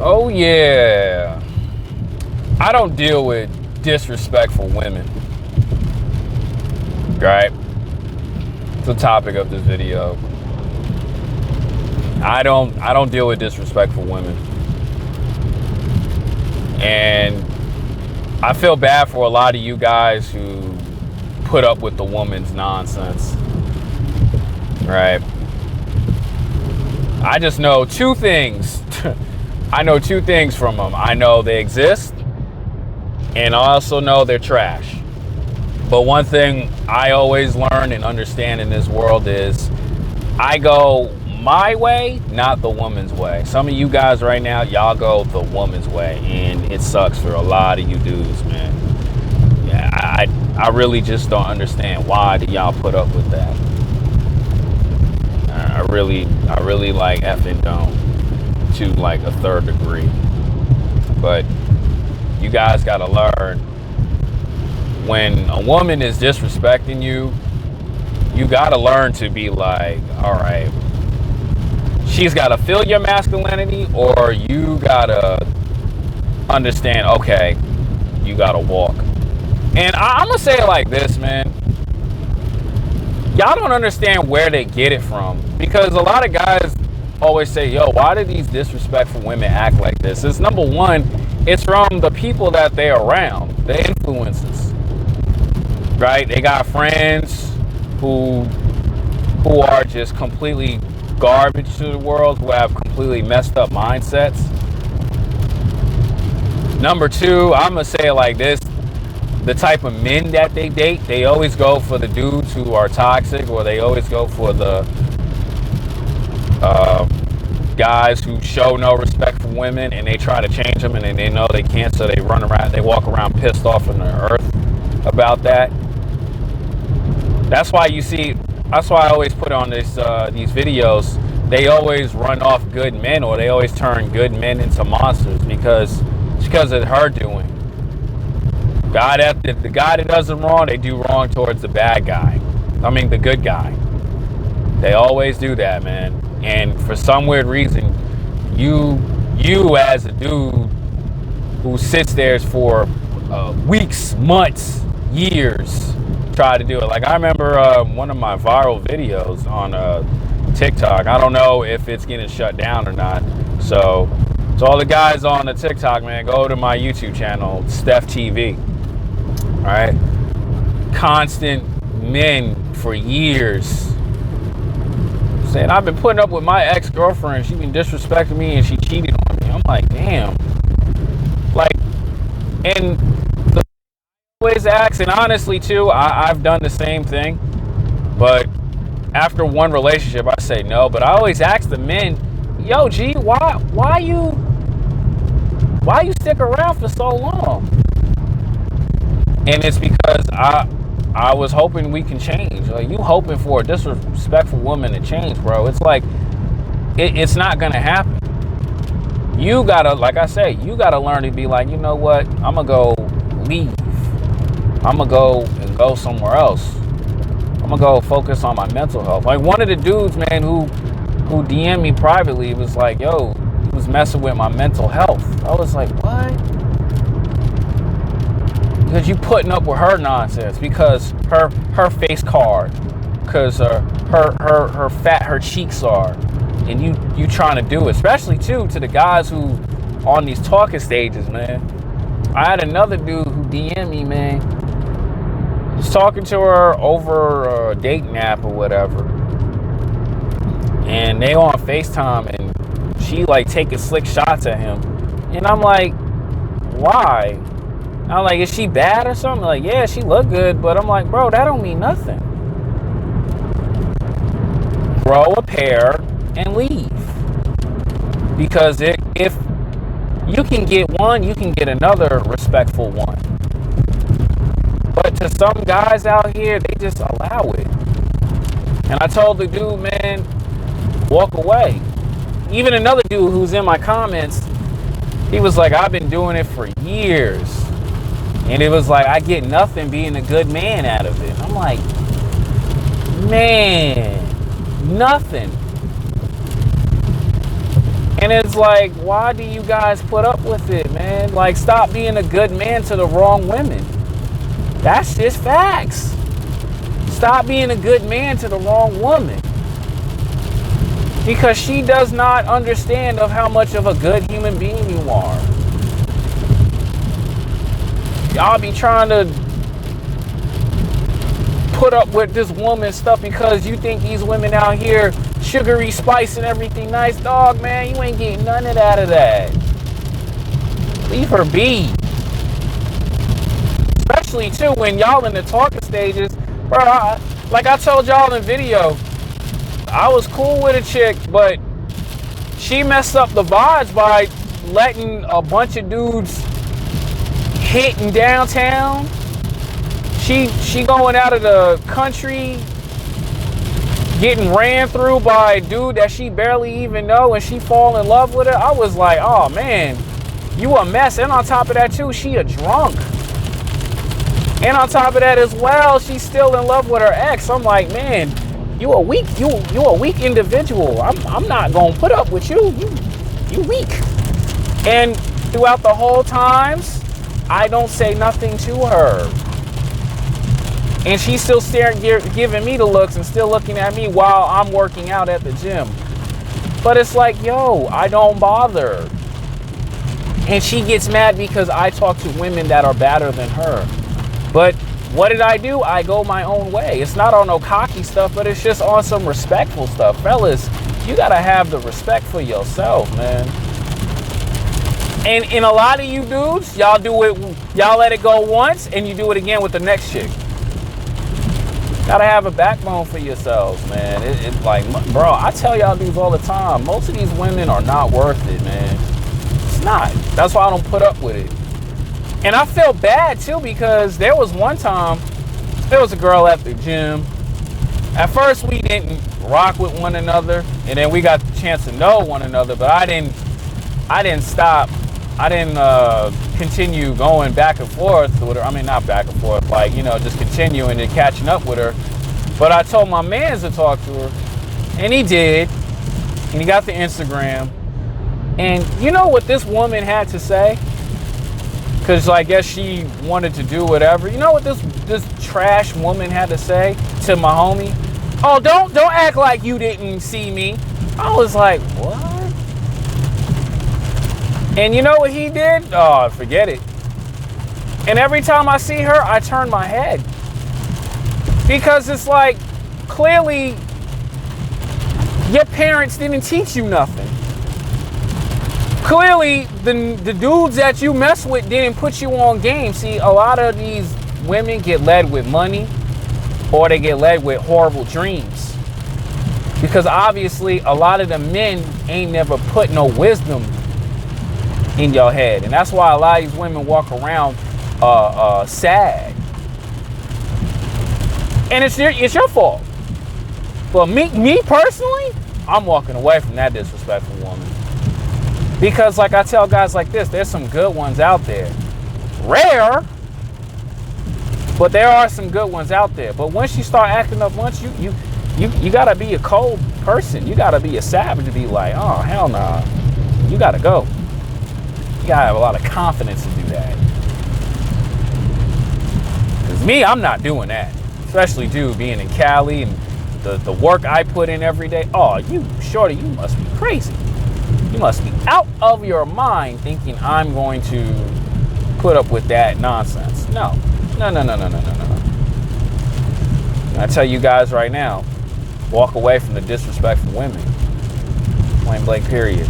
Oh yeah. I don't deal with disrespectful women. Right? It's the topic of this video. I don't deal with disrespectful women. And I feel bad for a lot of you guys who put up with the woman's nonsense. Right? I just know two things. I know two things from them. I know they exist, and I also know they're trash. But one thing I always learn and understand in this world is I go my way, not the woman's way. Some of you guys right now, y'all go the woman's way, and it sucks for a lot of you dudes, man. Yeah, I really just don't understand why do y'all put up with that. I really like effing don't, to like a third degree. But you guys gotta learn, when a woman is disrespecting you, you gotta learn to be like, all right, she's gotta feel your masculinity, or you gotta understand, okay, you gotta walk. And I'm gonna say it like this, man. Y'all don't understand where they get it from, because a lot of guys always say, yo, why do these disrespectful women act like this? It's number one, it's from the people that they're around, the influences, right? They got friends who are just completely garbage to the world, who have completely messed up mindsets. Number two, I'm gonna say it like this. The type of men that they date, they always go for the dudes who are toxic, or they always go for the guys who show no respect for women, and they try to change them, and they know they can't, so they walk around pissed off in the earth about that. That's why I always put on these videos, they always run off good men, or they always turn good men into monsters, because of her doing. The guy that does them wrong, they do wrong towards the bad guy. I mean, the good guy. They always do that, man. And for some weird reason, you as a dude who sits there for weeks, months, years, try to do it. Like, I remember one of my viral videos on TikTok. I don't know if it's getting shut down or not. So all the guys on the TikTok, man, go to my YouTube channel, Steph TV. All right, constant men for years saying, I've been putting up with my ex-girlfriend, she been disrespecting me and she cheated on me. I'm like, damn. Like, and the always ask, and honestly too, I've done the same thing, but after one relationship I say no. But I always ask the men, yo G, why you stick around for so long? And it's because I was hoping we can change. Like, you hoping for a disrespectful woman to change, bro. It's like, it's not gonna happen. You gotta, like I say, you gotta learn to be like, you know what? I'm gonna go leave. I'm gonna go somewhere else. I'm gonna go focus on my mental health. Like, one of the dudes, man, who DM'd me privately was like, yo, he was messing with my mental health. I was like, what? Because you putting up with her nonsense, because her face card, because her cheeks are, and you trying to do it, especially too to the guys who on these talking stages, man. I had another dude who DM'd me, man. He was talking to her over a dating app or whatever, and they on FaceTime, and she like taking slick shots at him, and I'm like, why? I'm like, is she bad or something? Like, yeah, she look good, but I'm like, bro, that don't mean nothing. Grow a pair and leave. Because if you can get one, you can get another respectful one. But to some guys out here, they just allow it. And I told the dude, man, walk away. Even another dude who's in my comments, he was like, I've been doing it for years. And it was like, I get nothing being a good man out of it. I'm like, man, nothing. And it's like, why do you guys put up with it, man? Like, stop being a good man to the wrong women. That's just facts. Stop being a good man to the wrong woman. Because she does not understand of how much of a good human being you are. Y'all be trying to put up with this woman stuff because you think these women out here sugary spice and everything nice. Dog, man, you ain't getting none of that Leave her be. Especially too when y'all in the talking stages. Bro, like I told y'all in the video, I was cool with a chick, but she messed up the vibes by letting a bunch of dudes hit in downtown. She going out of the country, getting ran through by a dude that she barely even know, and she fall in love with her. I was like, oh man, you a mess. And on top of that too, she a drunk. And on top of that as well, she's still in love with her ex. I'm like, man, you a weak individual. I'm not gonna put up with you. You weak. And throughout the whole times, I don't say nothing to her. And she's still staring, giving me the looks and still looking at me while I'm working out at the gym. But it's like, yo, I don't bother. And she gets mad because I talk to women that are better than her. But what did I do? I go my own way. It's not on no cocky stuff, but it's just on some respectful stuff. Fellas, you gotta have the respect for yourself, man. And in a lot of you dudes, y'all let it go once and you do it again with the next chick. Gotta have a backbone for yourselves, man. It's like, bro, I tell y'all dudes all the time, most of these women are not worth it, man. It's not. That's why I don't put up with it. And I felt bad too, because there was one time, there was a girl at the gym. At first we didn't rock with one another, and then we got the chance to know one another, but I didn't stop. I didn't continue going back and forth with her. I mean, not back and forth, like, you know, just continuing and catching up with her. But I told my mans to talk to her, and he did. And he got the Instagram. And you know what this woman had to say? Because I guess she wanted to do whatever. You know what this trash woman had to say to my homie? Oh, don't act like you didn't see me. I was like, what? And you know what he did? Oh, forget it. And every time I see her, I turn my head. Because it's like, clearly, your parents didn't teach you nothing. Clearly, the dudes that you mess with didn't put you on game. See, a lot of these women get led with money, or they get led with horrible dreams. Because obviously, a lot of the men ain't never put no wisdom in your head. And that's why a lot of these women walk around sad. And it's your fault. But me personally, I'm walking away from that disrespectful woman. Because like I tell guys like this, there's some good ones out there. Rare, but there are some good ones out there. But once you start acting up once, you gotta be a cold person. You gotta be a savage to be like, oh, hell nah. You gotta go. You gotta have a lot of confidence to do that. Because me, I'm not doing that. Especially, dude, being in Cali and the work I put in every day. Oh, you, shorty, you must be crazy. You must be out of your mind thinking I'm going to put up with that nonsense. No. I tell you guys right now, walk away from the disrespectful women. Plain blank period.